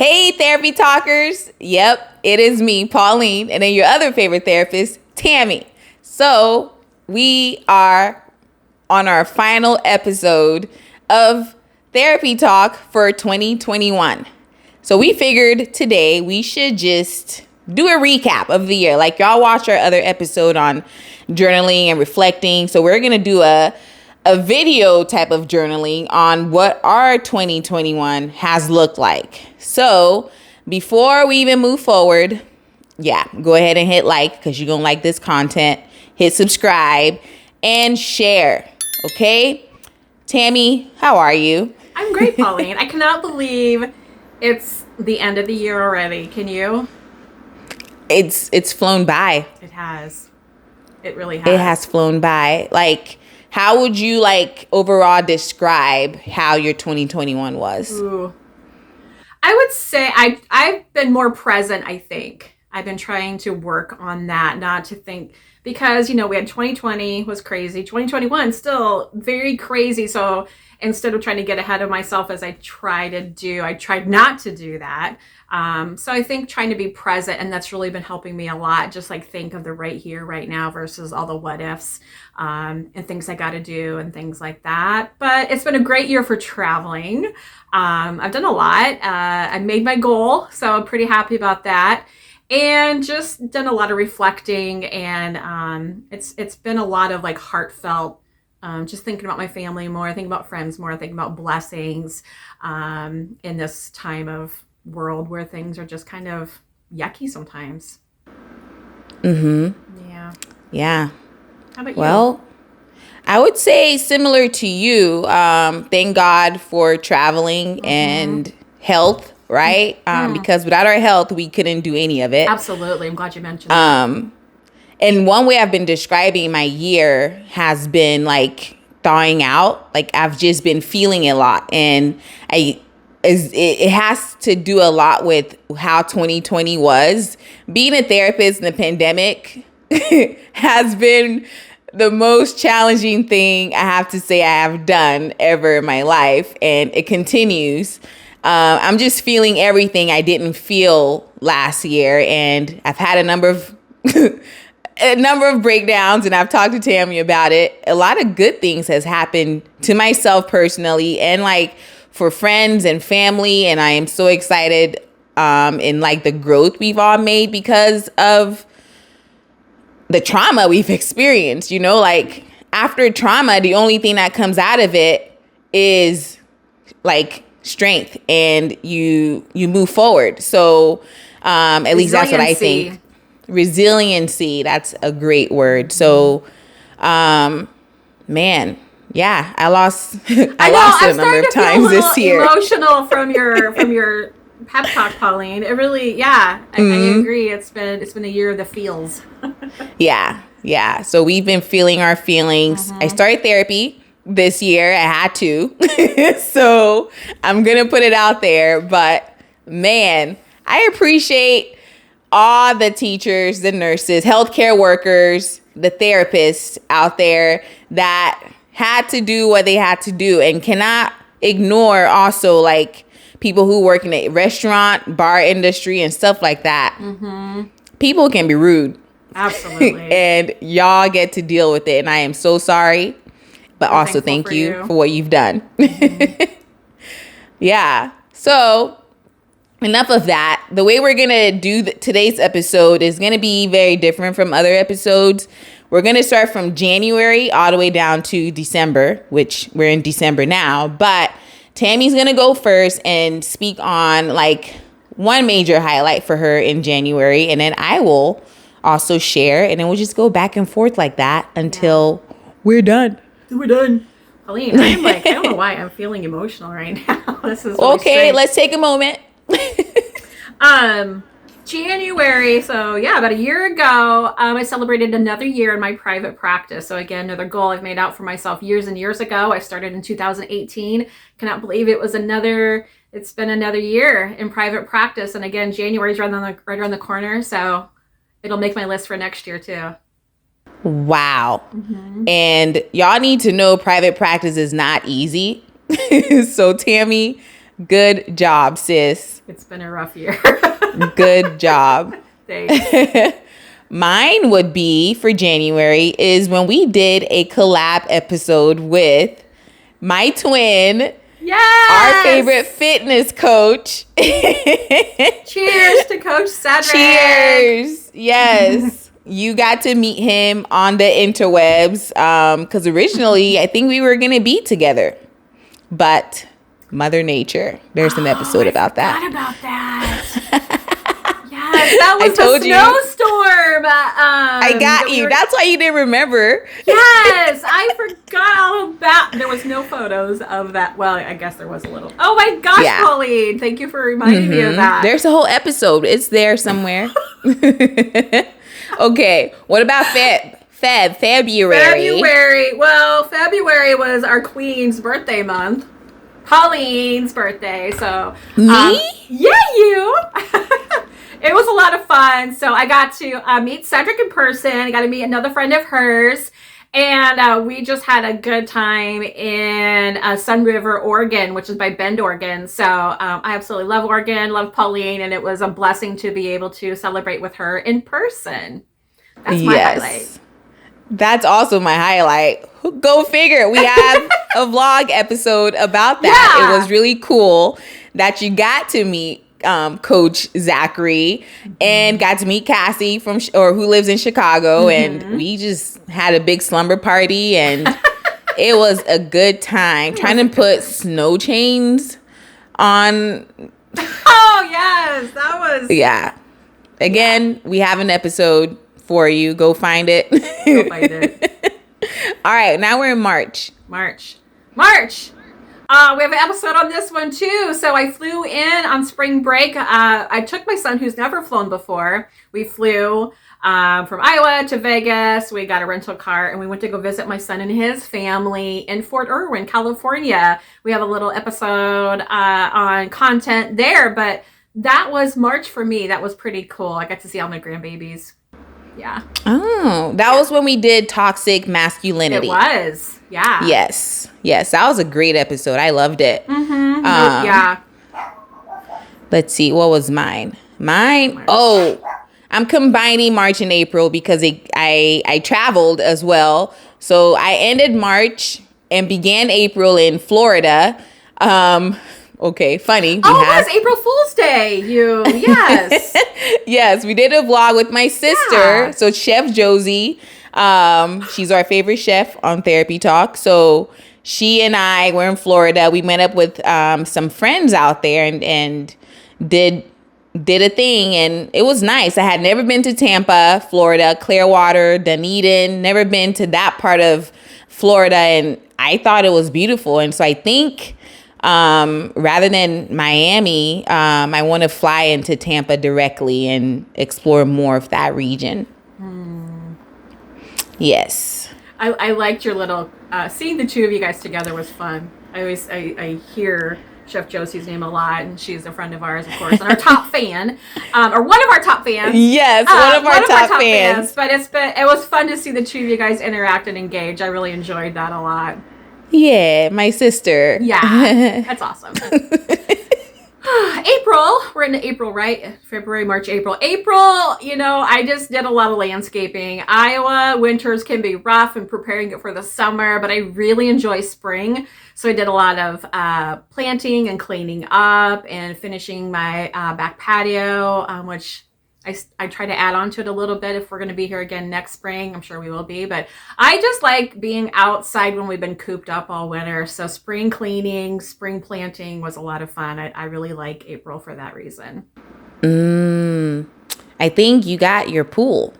Hey, therapy talkers. Yep, it is me, Pauline, and then your other favorite therapist, Tammy. So we are on our final episode of Therapy Talk for 2021. So we figured today we should just do a recap of the year. Like y'all watched our other episode on journaling and reflecting. So we're going to do a video type of journaling on what our 2021 has looked like. So before we even move forward, go ahead and hit like because you're going to like this content. Hit subscribe and share. Okay? Tammy, how are you? I'm great, Pauline. I cannot believe it's the end of the year already. Can you? It's flown by. It has. It really has. It has flown by. Like, how would you overall describe how your 2021 was? Ooh. I would say I've been more present, I think. I've been trying to work on that, not to think, because, we had 2020 was crazy. 2021 still very crazy. So instead of trying to get ahead of myself as I tried not to do that. So I think trying to be present, and that's really been helping me a lot. Just think of the right here, right now versus all the what ifs and things I got to do and things like that. But it's been a great year for traveling. I've done a lot. I made my goal, so I'm pretty happy about that. And just done a lot of reflecting, and it's been a lot of heartfelt. Just thinking about my family more, thinking about friends more, thinking about blessings in this time of world where things are just kind of yucky sometimes. Mm-hmm. Yeah. How about you? Well, I would say similar to you. Thank God for traveling and health, right? Because without our health, we couldn't do any of it. Absolutely. I'm glad you mentioned that. And one way I've been describing my year has been thawing out. I've just been feeling a lot. And it has to do a lot with how 2020 was. Being a therapist in the pandemic has been the most challenging thing I have to say I have done ever in my life. And it continues. I'm just feeling everything I didn't feel last year. And I've had a number of breakdowns, and I've talked to Tammy about it. A lot of good things has happened to myself personally and for friends and family. And I am so excited in the growth we've all made because of the trauma we've experienced. After trauma, the only thing that comes out of it is strength, and you move forward. So at least that's what I think. Resiliency, that's a great word. So man, yeah, I lost it a number of times this year. Emotional from your pep talk, Pauline. It really, I agree. It's been a year of the feels. Yeah. So we've been feeling our feelings. I started therapy this year. I had to. So I'm gonna put it out there. But man, I appreciate all the teachers, the nurses, healthcare workers, the therapists out there that had to do what they had to do, and cannot ignore also people who work in the restaurant, bar industry and stuff like that. People can be rude. Absolutely. And y'all get to deal with it. And I am so sorry, but also thank you for what you've done. Yeah. So enough of that. The way we're going to do today's episode is going to be very different from other episodes. We're going to start from January all the way down to December, which we're in December now. But Tammy's going to go first and speak on one major highlight for her in January. And then I will also share. And then we'll just go back and forth like that until we're done. We're done. Pauline, I'm I don't know why I'm feeling emotional right now. This is really okay. strange. Let's take a moment. January, so about a year ago, I celebrated another year in my private practice. So again, another goal I've made out for myself years and years ago. I started in 2018. Cannot believe it's been another year in private practice. And again, January's right around the corner. So it'll make my list for next year too. Wow. And y'all need to know private practice is not easy. So Tammy Good job, sis. It's been a rough year. Good job. Thanks. Mine would be for January is when we did a collab episode with my twin, our favorite fitness coach. Cheers to Coach Cedric. Cheers. Yes. You got to meet him on the interwebs because originally I think we were going to be together. But Mother Nature, there's an episode about that. I forgot about that. Yes, that was the snowstorm. I got you. That's why you didn't remember. Yes, I forgot all about. There was no photos of that. Well, I guess there was a little. Oh my gosh, yeah. Pauline! Thank you for reminding me of that. There's a whole episode. It's there somewhere. Okay, what about February? February. Well, February was our queen's birthday month. Pauline's birthday. So me? Yeah, you. It was a lot of fun. So I got to meet Cedric in person. I got to meet another friend of hers. And we just had a good time in Sun River, Oregon, which is by Bend, Oregon. So I absolutely love Oregon, love Pauline. And it was a blessing to be able to celebrate with her in person. That's my highlight. That's also my highlight. Go figure. We have a vlog episode about that. Yeah. It was really cool that you got to meet Coach Zachary and got to meet Cassie who lives in Chicago, and we just had a big slumber party, and it was a good time trying to put snow chains on. Oh yes, that was Again, we have an episode for you. Go find it. Go find it. All right, now we're in March. We have an episode on this one too. So I flew in on spring break. I took my son, who's never flown before. We flew from Iowa to Vegas. We got a rental car and we went to go visit my son and his family in Fort Irwin, California. We have a little episode on content there, but that was March for me. That was pretty cool. I got to see all my grandbabies. Yeah. Oh, that was when we did toxic masculinity. It was. Yeah. Yes. That was a great episode. I loved it. Mm-hmm. Yeah. Let's see. What was mine? March. Oh, I'm combining March and April because I traveled as well. So I ended March and began April in Florida. Okay, funny. It was April Fool's Day. Yes. Yes, we did a vlog with my sister. Yeah. So Chef Josie, she's our favorite chef on Therapy Talk. So she and I were in Florida. We met up with some friends out there and did a thing, and it was nice. I had never been to Tampa, Florida, Clearwater, Dunedin, never been to that part of Florida, and I thought it was beautiful. And so I think rather than Miami, I want to fly into Tampa directly and explore more of that region. Yes. I liked your little, seeing the two of you guys together was fun. I hear Chef Josie's name a lot, and she's a friend of ours, of course, and our top fan, or one of our top fans. Yes, one of our top fans. But it was fun to see the two of you guys interact and engage. I really enjoyed that a lot. Yeah, my sister. Yeah, that's awesome. April, we're into April, right? February, March, April. April, I just did a lot of landscaping. Iowa winters can be rough and preparing it for the summer, but I really enjoy spring. So I did a lot of planting and cleaning up and finishing my back patio, which I try to add on to it a little bit if we're going to be here again next spring. I'm sure we will be, but I just like being outside when we've been cooped up all winter. So spring cleaning, spring planting was a lot of fun. I really like April for that reason. I think you got your pool.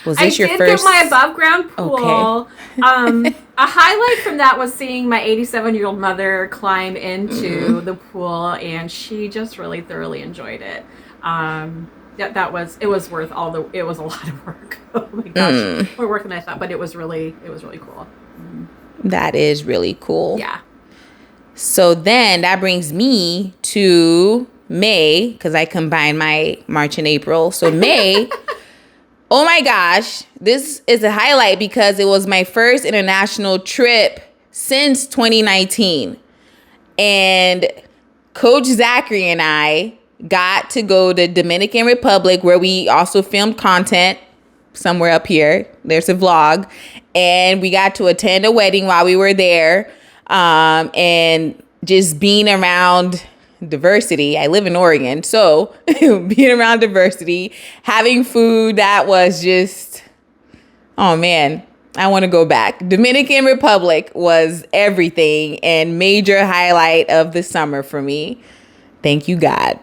Was this your first? I did get my above ground pool. Okay. A highlight from that was seeing my 87-year-old mother climb into the pool, and she just really thoroughly enjoyed it. It was worth it was a lot of work. Oh my gosh. More work than I thought, but it was really cool. That is really cool. Yeah. So then that brings me to May, because I combined my March and April. So May, oh my gosh, this is a highlight because it was my first international trip since 2019. And Coach Zachary and I got to go to Dominican Republic, where we also filmed content somewhere up here. There's a vlog. And we got to attend a wedding while we were there. And just being around diversity. I live in Oregon. So being around diversity, having food that was just, oh man, I want to go back. Dominican Republic was everything and major highlight of the summer for me. Thank you, God.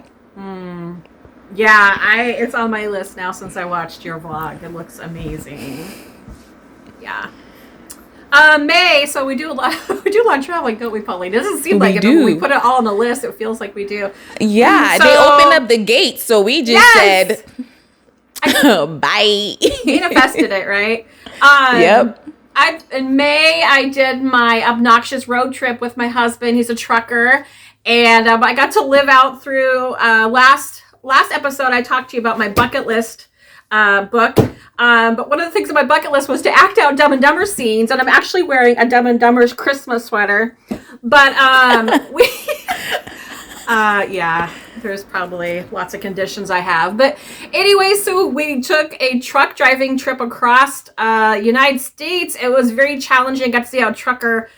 Yeah, it's on my list now since I watched your vlog. It looks amazing. Yeah. May, so we do a lot of traveling, don't we, Pauline? It doesn't seem like it, but when we put it all on the list, it feels like we do. Yeah, so, they opened up the gates, so we just said bye. Manifested it, right? Yep. In May, I did my obnoxious road trip with my husband. He's a trucker, and I got to live out through last episode. I talked to you about my bucket list book. But one of the things on my bucket list was to act out Dumb and Dumber scenes, and I'm actually wearing a Dumb and Dumber's Christmas sweater. But yeah, there's probably lots of conditions I have. But anyway, so we took a truck driving trip across United States. It was very challenging. Got to see how a trucker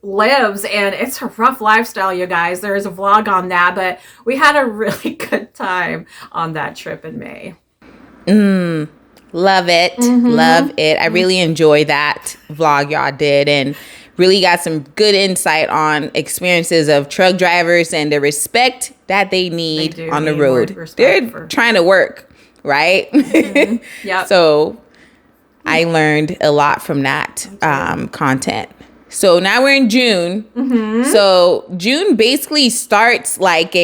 lives, and it's a rough lifestyle, you guys. There is a vlog on that, but we had a really good time on that trip in May. Love it. Love it. I really enjoy that vlog y'all did, and really got some good insight on experiences of truck drivers and the respect that they need on the road. They're trying to work, right? Yeah. So I learned a lot from that content. So now we're in June. So June basically starts like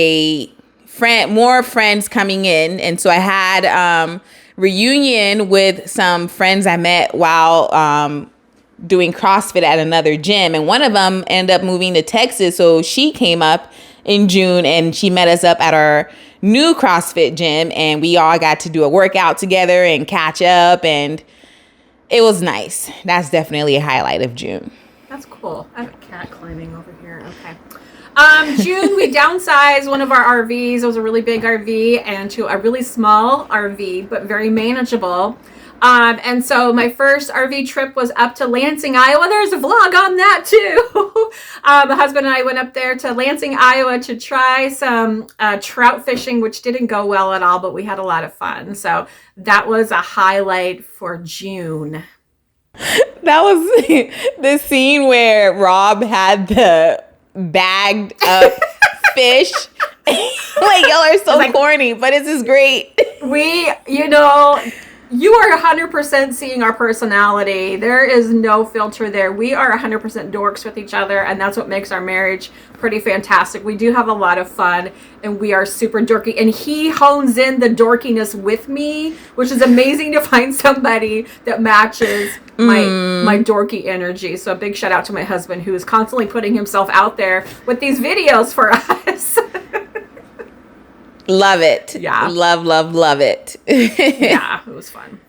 more friends coming in. And so I had reunion with some friends I met while doing CrossFit at another gym. And one of them ended up moving to Texas. So she came up in June and she met us up at our new CrossFit gym. And we all got to do a workout together and catch up. And it was nice. That's definitely a highlight of June. That's cool. I have a cat climbing over here. Okay. June, we downsized one of our RVs. It was a really big RV and to a really small RV, but very manageable. And so my first RV trip was up to Lansing, Iowa. There's a vlog on that too. My husband and I went up there to Lansing, Iowa to try some trout fishing, which didn't go well at all, but we had a lot of fun. So that was a highlight for June. That was the scene where Rob had the bagged up fish. Like, y'all are so corny, but this is great. You are 100% seeing our personality. There is no filter there. We are 100% dorks with each other, and that's what makes our marriage pretty fantastic. We do have a lot of fun, and we are super dorky. And he hones in the dorkiness with me, which is amazing to find somebody that matches my dorky energy. So a big shout out to my husband, who is constantly putting himself out there with these videos for us. Love it. Yeah. Love it. Yeah, it was fun.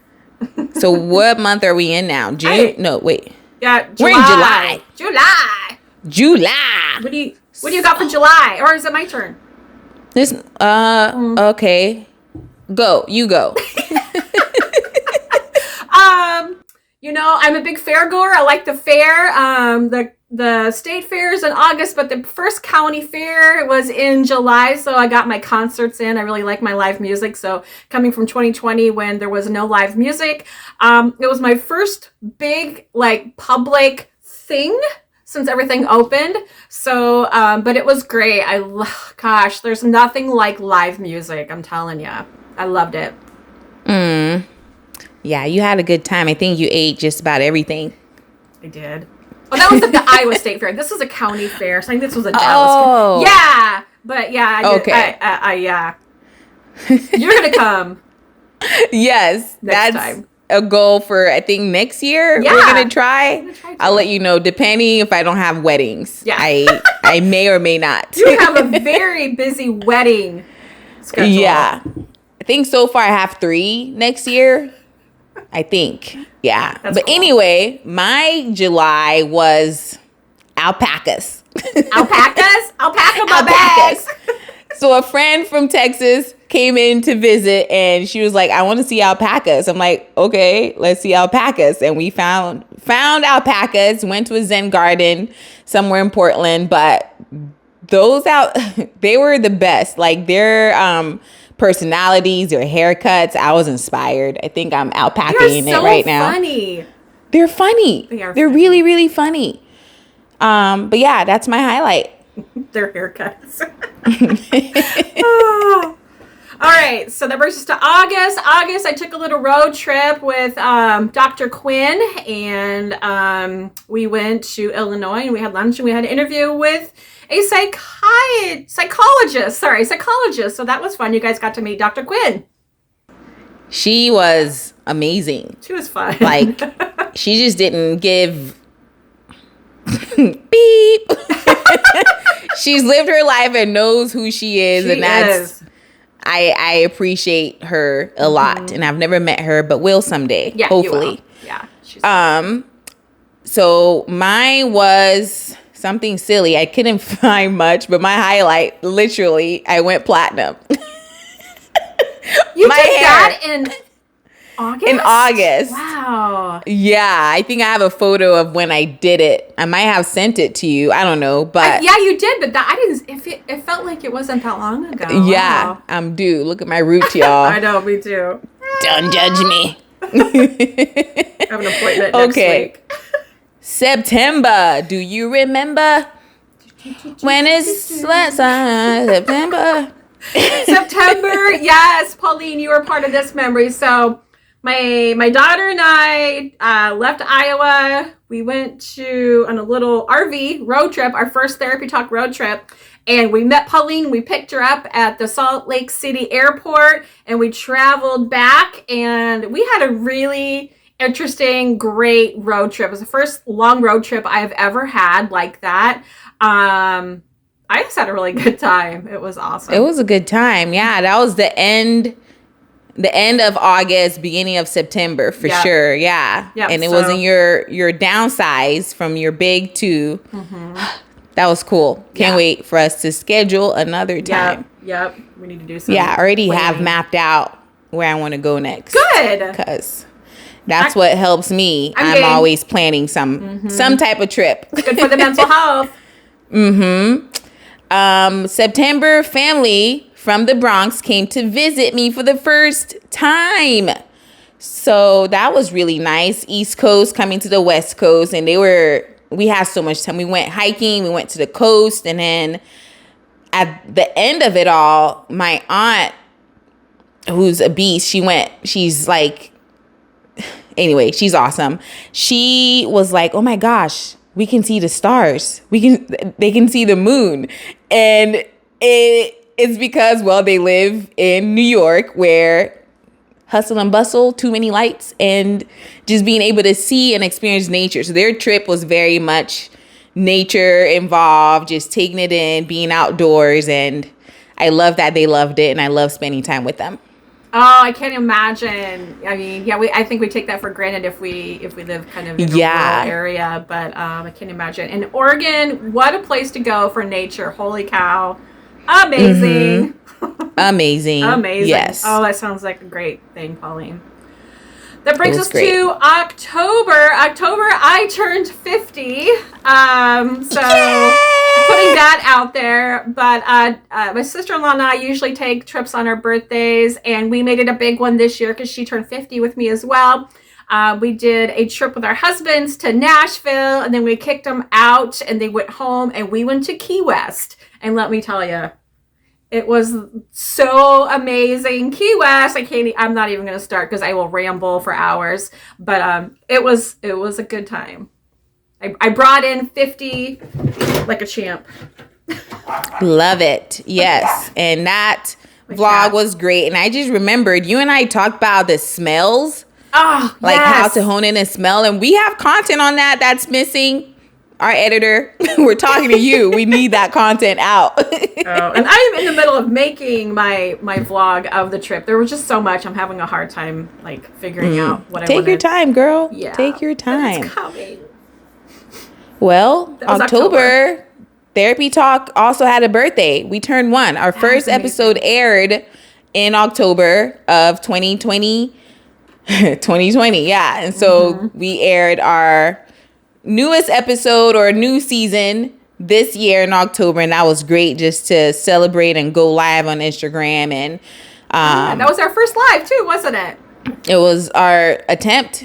So what month are we in now? June? No, wait. Yeah, July. We're in July. July. What do you got for July? Or is it my turn? This okay. Go. You go. I'm a big fair goer. I like the fair. The state fair is in August, but the first county fair was in July, so I got my concerts in. I really like my live music, so coming from 2020 when there was no live music, it was my first big, public thing since everything opened. So, but it was great. There's nothing like live music, I'm telling you. I loved it. Yeah, you had a good time. I think you ate just about everything. I did. Oh, that was at the Iowa State Fair. This was a county fair. So I think this was a Dallas. Oh. Yeah. But yeah. I did, okay. Yeah. You're going to come. Yes. Next that's time. A goal for, I think, next year. Yeah. We're going to try. I'll let you know, depending if I don't have weddings. Yeah. I may or may not. You have a very busy wedding schedule. Yeah. I think so far I have 3 next year. I think. Yeah. That's but cool. Anyway, my July was alpacas. Alpacas? Alpaca my bags. So a friend from Texas came in to visit and she was like, I want to see alpacas. I'm like, okay, let's see alpacas. And we found alpacas, went to a Zen garden somewhere in Portland, but they were the best. Like their personalities, their haircuts, I was inspired. I think I'm alpacaing it right now. Funny. They're funny. They're really, really funny. But yeah, that's my highlight. Their haircuts. Oh. All right, so that brings us to August. I took a little road trip with Dr. Quinn, and we went to Illinois, and we had lunch, and we had an interview with a psychologist. So that was fun. You guys got to meet Dr. Quinn. She was amazing. She was fun. Like, she just didn't give beep. She's lived her life and knows who she is, and that's I appreciate her a lot. And I've never met her, but will someday. Yeah, hopefully. Yeah. So mine was something silly. I couldn't find much, but my highlight, literally, I went platinum. You did that in August? In August. Wow. Yeah, I think I have a photo of when I did it. I might have sent it to you. I don't know, but yeah, you did. But I didn't. It felt like it wasn't that long ago. Yeah, wow. I'm due. Look at my roots, y'all. I know, me too. Don't judge me. I have an appointment next week. September. Do you remember when it's September? September, yes, Pauline, you were part of this memory. So my daughter and I left Iowa. We went on a little RV road trip, our first Therapy Talk road trip, and we met Pauline. We picked her up at the Salt Lake City airport, and we traveled back, and we had a really interesting, great road trip. It was the first long road trip I've ever had like that. I just had a really good time. It was awesome. It was a good time. Yeah, that was the end of August, beginning of September for sure. Yeah. Yep. And it wasn't your downsize from your big to. Mm-hmm. That was cool. Can't wait for us to schedule another time. Yep. We need to do something. Yeah, I already have mapped out where I want to go next. Good. Because that's what helps me. I'm always planning some type of trip. Good for the mental health. Mm-hmm. September, family from the Bronx came to visit me for the first time. So that was really nice. East Coast coming to the West Coast, and we had so much time. We went hiking, we went to the coast, and then at the end of it all, my aunt, who's a beast, she's awesome. She was like, oh my gosh, we can see the stars. They can see the moon. And it's because, well, they live in New York where hustle and bustle, too many lights, and just being able to see and experience nature. So their trip was very much nature involved, just taking it in, being outdoors. And I love that they loved it. And I love spending time with them. Oh, I can't imagine. I mean, yeah, I think we take that for granted if we live kind of in a rural area, but I can't imagine. And Oregon, what a place to go for nature. Holy cow. Amazing. Mm-hmm. Amazing. Amazing. Yes. Oh, that sounds like a great thing, Pauline. That brings us to October. I turned 50. So putting that out there. But my sister-in-law and I usually take trips on our birthdays, and we made it a big one this year because she turned 50 with me as well. We did a trip with our husbands to Nashville, and then we kicked them out, and they went home, and we went to Key West. And let me tell you, it was so amazing. Key West, I'm not even going to start because I will ramble for hours. But it was a good time. I brought in 50 like a champ. Love it. Yes. And that vlog was great. And I just remembered you and I talked about the smells. Oh, how to hone in a smell. And we have content on that's missing. Our editor, we're talking to you. We need that content out. And I'm in the middle of making my vlog of the trip. There was just so much. I'm having a hard time figuring out what I want. Take your time, girl. Yeah. Take your time. It's coming. Well, October. Therapy Talk also had a birthday. We turned 1. Our first episode aired in October of 2020. 2020, yeah. And so we aired our newest episode or new season this year in October, and that was great just to celebrate and go live on Instagram. And that was our first live too, wasn't it? it was our attempt.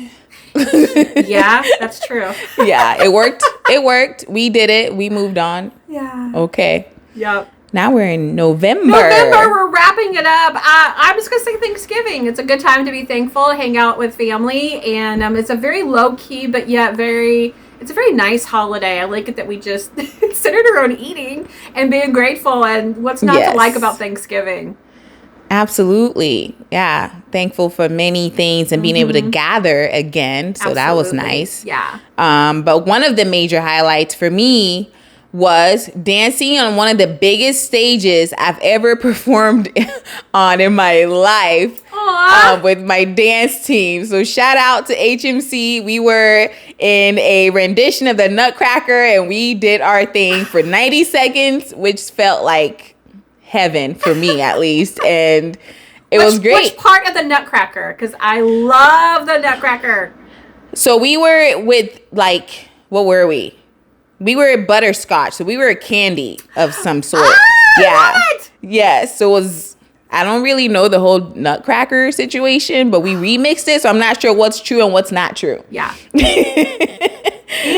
Yeah, that's true. Yeah, it worked. It worked. We did it. We moved on. Yeah. Okay. Yep. Now we're in November. We're wrapping it up. I'm just going to say Thanksgiving. It's a good time to be thankful, hang out with family, and it's a very low-key, but yet it's a very nice holiday. I like it that we just centered around eating and being grateful, and what's not to like about Thanksgiving. Absolutely. Yeah. Thankful for many things and being able to gather again. So that was nice. Yeah. But one of the major highlights for me was dancing on one of the biggest stages I've ever performed on in my life with my dance team. So shout out to HMC. We were in a rendition of the Nutcracker and we did our thing for 90 seconds, which felt like heaven for me at least. And it was great. Which part of the Nutcracker? Because I love the Nutcracker. So we were with what were we? We were butterscotch, so we were a candy of some sort. Yeah. What? Yes. So it was, I don't really know the whole Nutcracker situation, but we remixed it, so I'm not sure what's true and what's not true. Yeah. You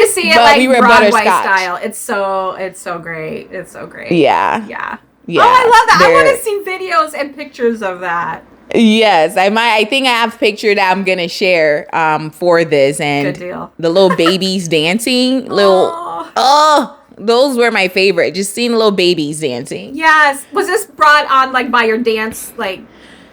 see it we were Broadway style. It's so great. It's so great. Yeah. Yeah. Yeah. Oh, I love that. I want to see videos and pictures of that. Yes, I think I have a picture that I'm gonna share for this, and good deal. The little babies dancing, those were my favorite. Just seeing little babies dancing. Yes, was this brought on by your dance,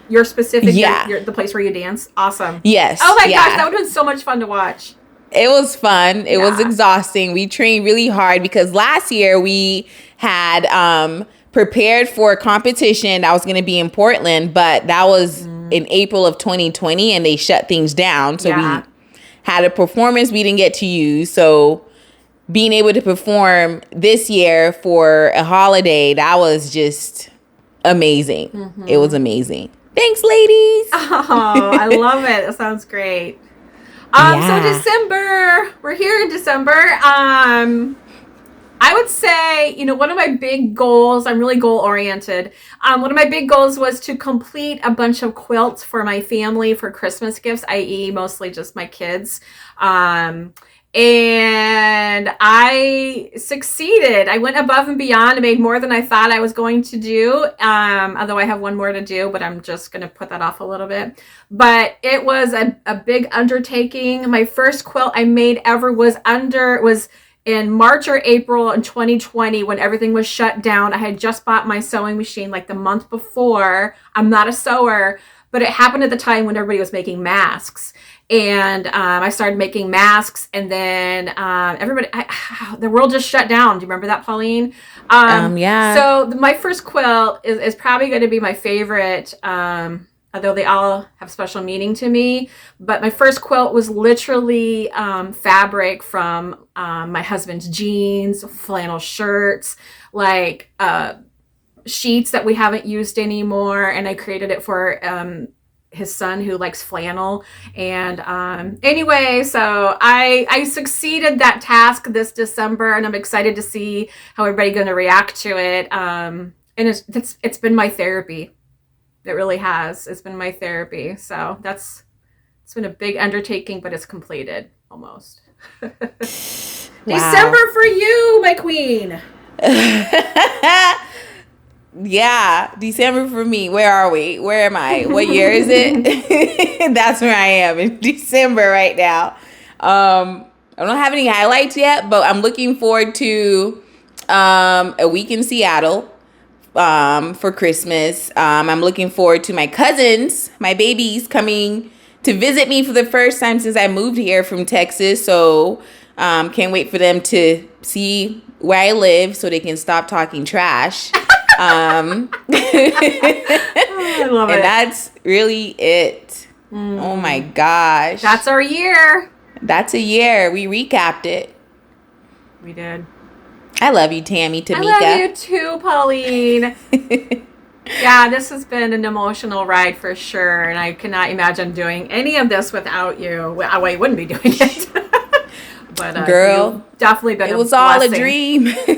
your specific the place where you dance? Awesome. Yes. Oh my gosh, that would have been so much fun to watch. It was fun. It was exhausting. We trained really hard because last year we had prepared for a competition that was going to be in Portland, but that was in April of 2020 and they shut things down. So we had a performance we didn't get to use. So being able to perform this year for a holiday, that was just amazing. It was amazing. Thanks, ladies. Oh, I love it. That sounds great. So December, we're here in December. I would say, one of my big goals, I'm really goal oriented. One of my big goals was to complete a bunch of quilts for my family for Christmas gifts, i.e. mostly just my kids. And I succeeded. I went above and beyond and made more than I thought I was going to do. Although I have one more to do, but I'm just going to put that off a little bit. But it was a big undertaking. My first quilt I made ever was in March or April in 2020 when everything was shut down. I had just bought my sewing machine the month before. I'm not a sewer, but it happened at the time when everybody was making masks. And I started making masks, and then the world just shut down. Do you remember that, Pauline? Yeah. So my first quilt is probably going to be my favorite, although they all have special meaning to me. But my first quilt was literally fabric from my husband's jeans, flannel shirts, sheets that we haven't used anymore. And I created it for his son who likes flannel. And anyway, so I succeeded that task this December, and I'm excited to see how everybody's going to react to it. And it's been my therapy. It really has. It's been my therapy. So it's been a big undertaking, but it's completed almost. December for you, my queen. Yeah, December for me. Where are we? Where am I? What year is it? That's where I am in December right now. I don't have any highlights yet, but I'm looking forward to a week in Seattle for Christmas. I'm looking forward to my cousins, my babies, coming to visit me for the first time since I moved here from Texas. So can't wait for them to see where I live so they can stop talking trash. I love it. And that's really it. Oh my gosh. That's our year. That's a year. We recapped it. We did. I love you, Tammy, Tamika. I love you too, Pauline. Yeah, this has been an emotional ride for sure, and I cannot imagine doing any of this without you. Well, I wouldn't be doing it. But girl, you've definitely been. It was all a dream. Here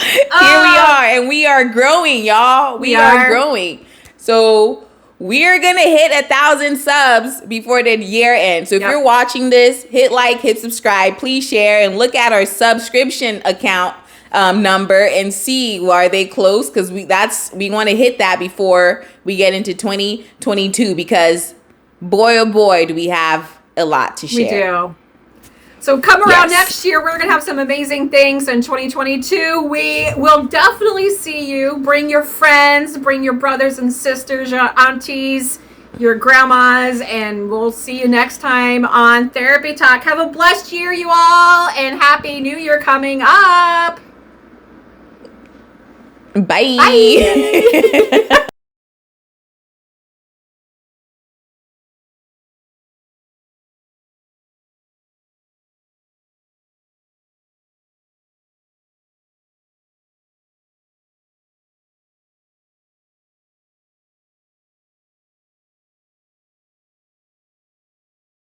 we are, and we are growing, y'all. We are growing. So we're gonna hit 1,000 subs before the year ends. So if you're watching this, hit like, hit subscribe, please share, and look at our subscription account number and see, are they close? Because we want to hit that before we get into 2022. Because boy, oh boy, do we have a lot to share. We do. So come around next year, we're going to have some amazing things in 2022. We will definitely see you. Bring your friends, bring your brothers and sisters, your aunties, your grandmas, and we'll see you next time on Therapy Talk. Have a blessed year, you all, and Happy New Year coming up. Bye. Bye.